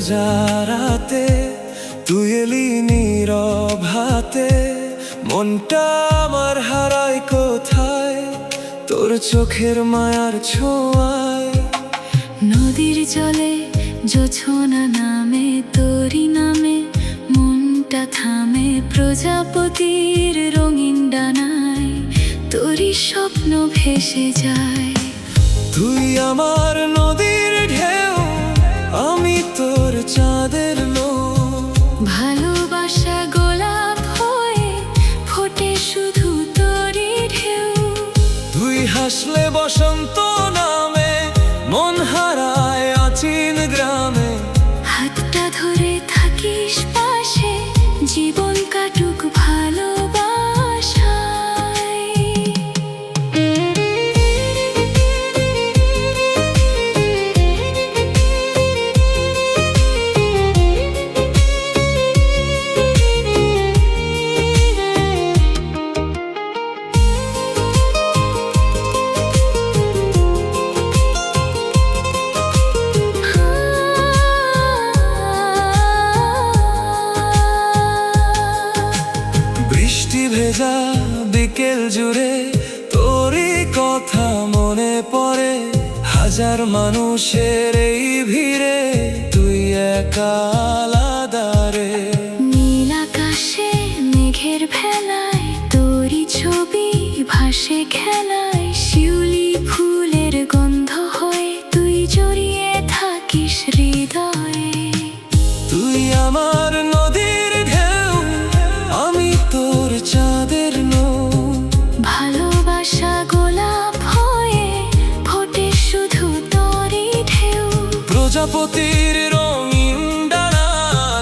ভেজা রাতে তুই এলি নীরব হাতে, মনটা আমার হারায় কোথায় তোর চোখের মায়ার ছোঁয়ায়। নদীর জলে জোছনা নামে তোরি নামে, মনটা থামে প্রজাপতির রঙিন ডানায়, তোরই স্বপ্ন ভেসে যায়। তুই আমার নদীর ঢেউ, আমি তোর চাঁদের নৌ। ভালোবাসা গোলাপ হয়ে ফোটে শুধু তোরই ঢেউ। তুই হাসলে বসন্ত নামে, মন হারায় অচিন গ্রামে। হাতটা ধরে থাকিস পাশে, জীবন কাটুক ভালোবাসায়। বৃষ্টি ভেজা বিকেল জুড়ে তোরই কথা মনে পড়ে, হাজার মানুষের এই ভিড়ে তুই একা আলাদা রে। নীল আকাশে মেঘের ভেলায় তোরই ছবি ভাসে খেলায়, শিউলি ফুলের গন্ধ হয়ে তুই জড়িয়ে থাকিস হৃদয়ে। তুই আমার নদীর ঢেউ, আমি তোর চাঁদের নৌ। ভালোবাসা গোলাপ হয়ে ফোটে শুধু তোরই ঢেউ। প্রজাপতির রঙিন ডানা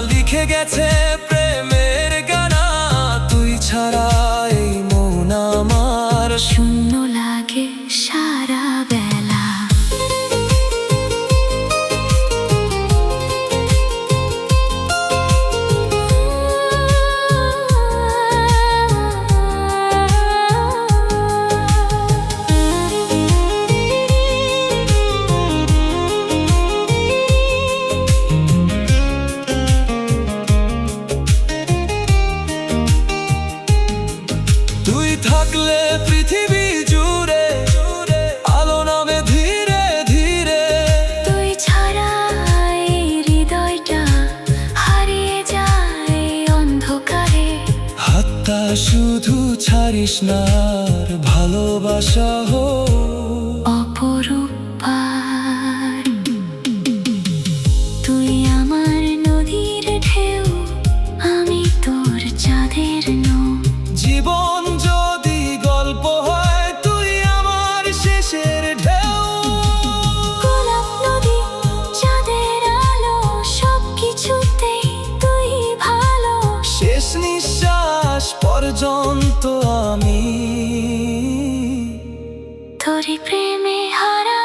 লিখে গেছে প্রেমের গানা, তুই ছাড়া এই মন আমার শূন্য লাগে সারা বেলা। তুই থাকলে পৃথিবী জুড়ে আলো নামে ধীরে ধীরে। তুই ছাড়া এই হৃদয়টা হারিয়ে যায় অন্ধকারে। হাতটা শুধু ছাড়িস না, আর ভালোবাসা হোক অপরূপ পার। তুই আমার নদীর ঢেউ, আমি তোর চাঁদের নৌ। জীবন যদি গল্প হয় তুই আমার শেষের ঢেউ। গোলাপ নদী চাঁদের আলো সবকিছুতেই তুই ভালো। শেষ নিঃশ্বাস পর্যন্ত আমি তোরই প্রেমে হারা